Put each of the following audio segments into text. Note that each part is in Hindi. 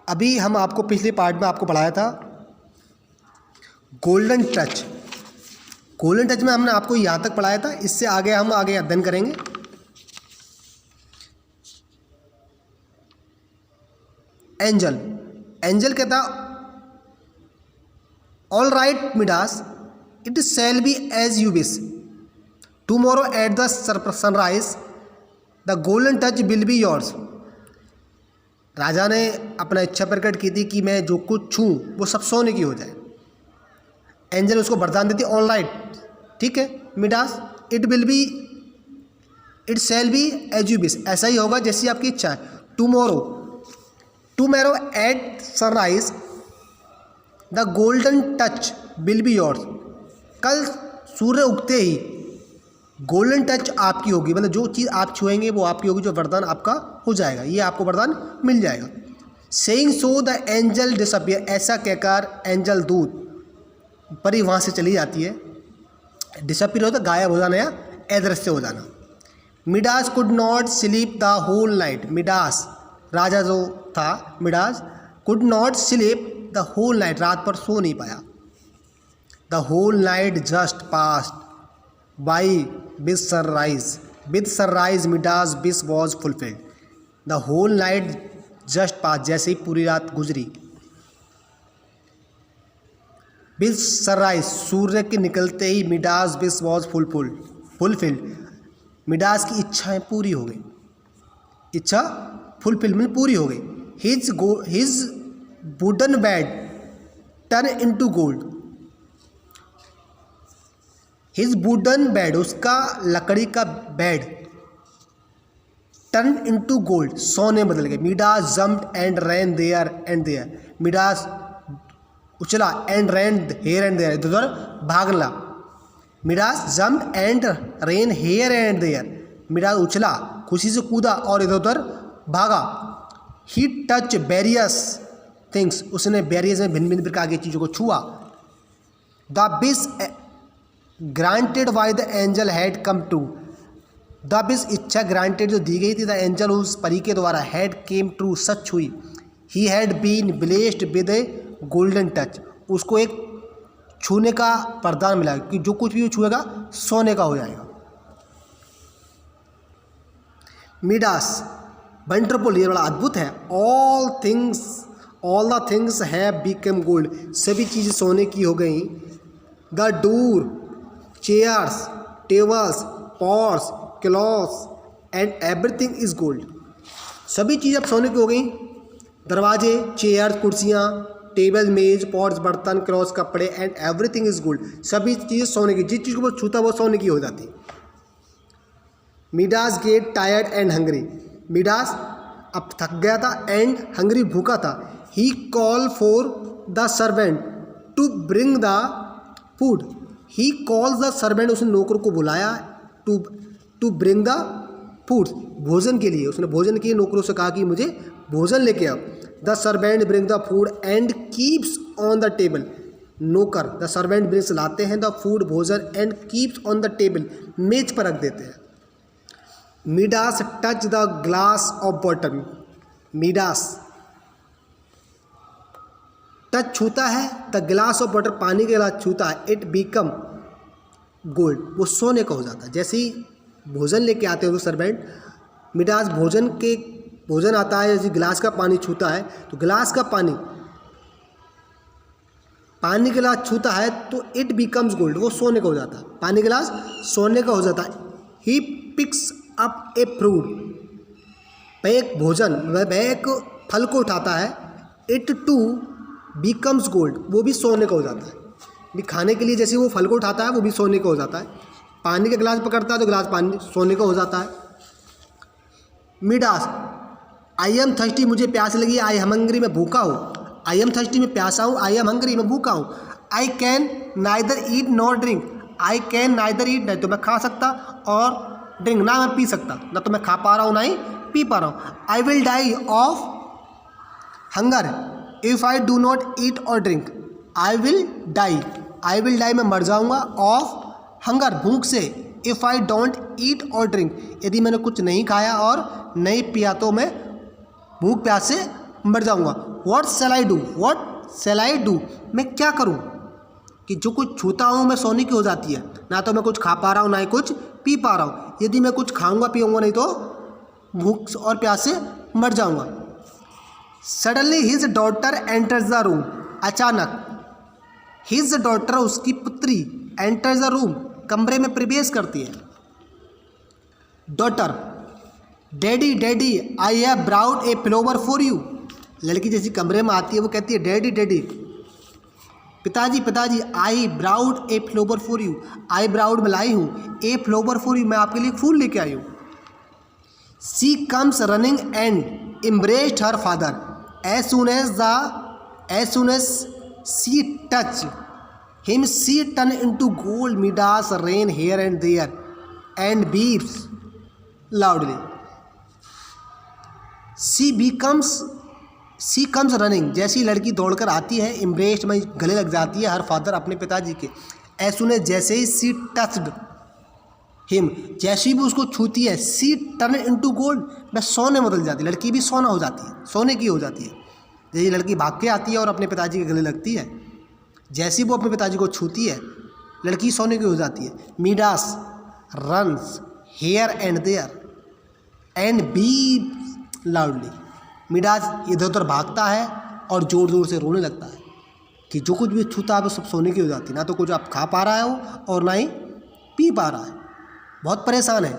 अभी हम आपको पिछले पार्ट में आपको पढ़ाया था गोल्डन टच। गोल्डन टच में हमने आपको यहाँ तक पढ़ाया था, इससे आगे हम आगे अध्ययन करेंगे। एंजल, एंजल कहता all right Midas, it shall be as you wish, tomorrow at the sunrise the golden touch will be yours. राजा ने अपना इच्छा प्रकट की थी कि मैं जो कुछ छूँ वो सब सोने की हो जाए। एंजल उसको वरदान देती ऑल राइट, ठीक है Midas, it will be, it shall be as you wish, ऐसा ही होगा जैसी आपकी इच्छा है। Tomorrow at sunrise the golden touch will be yours, कल सूर्य उगते ही गोल्डन टच आपकी होगी, मतलब जो चीज़ आप छुएंगे वो आपकी होगी, जो वरदान आपका हो जाएगा, ये आपको वरदान मिल जाएगा। Saying so the angel disappear, ऐसा कहकर एंजल दूत परी वहाँ से चली जाती है। डिसअपियर होता गायब हो जाना या अदृश्य हो जाना। Midas could not sleep the whole night, Midas राजा जो था Midas could not sleep the whole night, रात पर सो नहीं पाया। The whole night just past by with sunrise Midas wish was fulfilled. The whole night just pass, जैसे ही पूरी रात गुजरी, विद सनराइज सूर्य के निकलते ही Midas wish was fulfilled, Midas की इच्छाएं पूरी हो गई, इच्छा फुलफिलमेंट पूरी हो गई। His wooden bed turn into gold, his wooden bed, उसका लकड़ी का बेड, टर्न इनटू गोल्ड, सोने बदल गए। Midas jumped and ran there and there, Midas उछला and ran here and there, इधर उधर भागला। Midas jumped and ran here and there, Midas उछला खुशी से कूदा और इधर उधर भागा। ही टच वेरियस थिंग्स, उसने वेरियस में भिन्न भिन्न प्रकार की चीज़ों को छुआ। The wish granted by the angel had come to, the wish इच्छा ग्रांटेड जो दी गई थी द एंजल उस परी के द्वारा, हैड केम ट्रू सच हुई। He had been blessed with a golden touch, उसको एक छूने का वरदान मिला कि जो कुछ भी वो छुएगा सोने का हो जाएगा। मिडास वंडरफुल, ये बड़ा अद्भुत है। All the things have become gold, सभी चीज़ें सोने की हो गई। The door, chairs, tables, pots, clothes and everything is gold, सभी चीज़ें अब सोने की हो गई। दरवाजे, चेयर्स, कुर्सियाँ, टेबल, मेज, पॉट्स, बर्तन, क्लॉथ्स, कपड़े एंड एवरीथिंग इज गोल्ड, सभी चीज़ें सोने की, जिस चीज़ को वो छूता वो सोने की हो जाती। Midas get tired and hungry, Midas अब थक गया था एंड हंग्री भूखा था। He call for the servant to bring the food, he calls the servant, उसने नौकर को बुलाया टू ब्रिंग द फूड, भोजन के लिए, उसने भोजन के लिए नौकरों से कहा कि मुझे भोजन लेके आओ। The servant bring the food and keeps on the table, नौकर द सर्वेंट ब्रिंग्स लाते हैं द फूड भोजन and keeps on the table, मेज पर रख देते हैं। Midas touch the glass of water, Midas touch छूता है द ग्लास ऑफ वाटर, पानी के गिलास छूता है, इट बिकम गोल्ड, वो सोने का हो जाता है। जैसे ही भोजन लेके आते हैं वो सर्वेंट, मिडास भोजन आता है, जैसे गिलास का पानी छूता है तो गिलास का पानी गिलास छूता है तो इट बिकम्स गोल्ड, वो सोने का हो जाता है, पानी गिलास सोने का हो जाता है। He picks up a fruit, वह एक भोजन, वह एक फल को उठाता है, इट टू बिकम्स गोल्ड, वो भी सोने का हो जाता है। भी खाने के लिए जैसे वो फल को उठाता है वो भी सोने का हो जाता है। पानी का गिलास पकड़ता है तो गिलास पानी सोने का हो जाता है। मिडास आई एम थर्स्टी, मुझे प्यास लगी, आई एम हंग्री, मैं भूखा हूँ। आई एम थर्स्टी, मैं प्यासा हूँ, आई एम हंग्री, मैं भूखा हूँ। I can neither eat nor drink, I can neither eat, नहीं तो मैं खा सकता, और ड्रिंक ना मैं पी सकता, ना तो मैं खा पा रहा हूँ ना ही पी पा रहा हूँ। I will die of hunger if I do not eat और ड्रिंक, आई विल डाई, मैं मर जाऊँगा, ऑफ हंगर, भूख से, इफ़ आई डोंट ईट और ड्रिंक, यदि मैंने कुछ नहीं खाया और नहीं पिया तो मैं भूख प्यास से मर जाऊँगा। What shell I do, what shell I do, मैं क्या करूँ, कि जो कुछ छूता हूँ मैं सोने की हो जाती है। ना तो मैं कुछ खा पा रहा हूँ ना ही कुछ पी पा रहा हूँ। यदि मैं कुछ खाऊंगा पीऊँगा नहीं तो भूख और प्यास से मर जाऊँगा। Suddenly his daughter enters the room, अचानक हिज डॉटर, उसकी पुत्री, एंटर्स द रूम, कमरे में प्रवेश करती है। Daughter, daddy daddy I have brought a flower for you. लड़की जैसी कमरे में आती है वो कहती है डैडी डैडी, पिताजी पिताजी, I brought a flower for you, I brought में लाई हूँ, ए फ्लावर फॉर यू, मैं आपके लिए फूल लेके आई हूँ। She comes running and embraced her father, as soon as she touched him she turned into gold, Midas rain here and there and beeps loudly. she comes running, जैसी लड़की दौड़कर आती है, embraced में गले लग जाती है, हर फादर अपने पिताजी के, as soon as जैसे ही she touched him, जैसी भी उसको छूती है, she turned into gold, वह सोने में बदल जाती है। लड़की भी सोना हो जाती है, सोने की हो जाती है। जैसे लड़की भाग के आती है और अपने पिताजी के गले लगती है, जैसी वो अपने पिताजी को छूती है लड़की सोने की हो जाती है। Midas runs here and there and weeps loudly, Midas इधर उधर भागता है और ज़ोर ज़ोर से रोने लगता है कि जो कुछ भी छूता है वो सब सोने की हो जाती है। ना तो कुछ आप खा पा रहा है वो और ना ही पी पा रहा है, बहुत परेशान है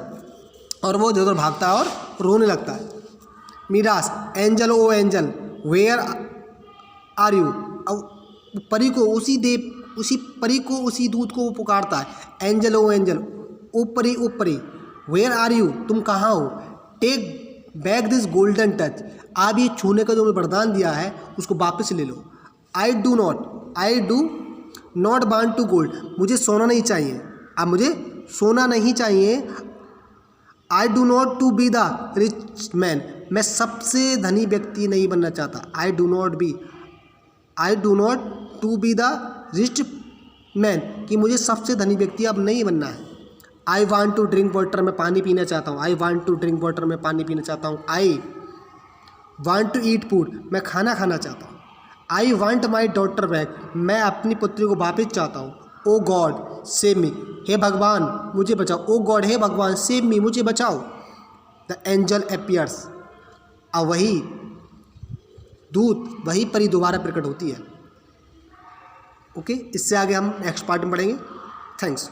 और वो इधर उधर भागता है और रोने लगता है। Midas, angel O angel where are you, अब परी को उसी परी को, उसी दूत को वो पुकारता है, एंजल ओ एंजल, ओ परी, वेयर आर यू, तुम कहाँ हो, take back this golden touch, आप ये छूने का जो मैं वरदान दिया है उसको वापस ले लो। I do not want to gold, मुझे सोना नहीं चाहिए, अब मुझे सोना नहीं चाहिए। I do not to be the rich man, मैं सबसे धनी व्यक्ति नहीं बनना चाहता। I do not to be the rich man, कि मुझे सबसे धनी व्यक्ति अब नहीं बनना है। I want to drink water, मैं पानी पीना चाहता हूँ। I want to drink water, मैं पानी पीना चाहता हूँ। I want to eat food, मैं खाना खाना चाहता हूँ। I want my daughter back, मैं अपनी पुत्री को वापस चाहता हूँ। ओ गॉड सेव मी, हे भगवान मुझे बचाओ। ओ गॉड, हे भगवान सेव मी, मुझे बचाओ। द एंजल अपीयर्स, अब वही दूत, वही परी दोबारा प्रकट होती है। ओके, इससे आगे हम नेक्स्ट पार्ट में पढ़ेंगे। थैंक्स।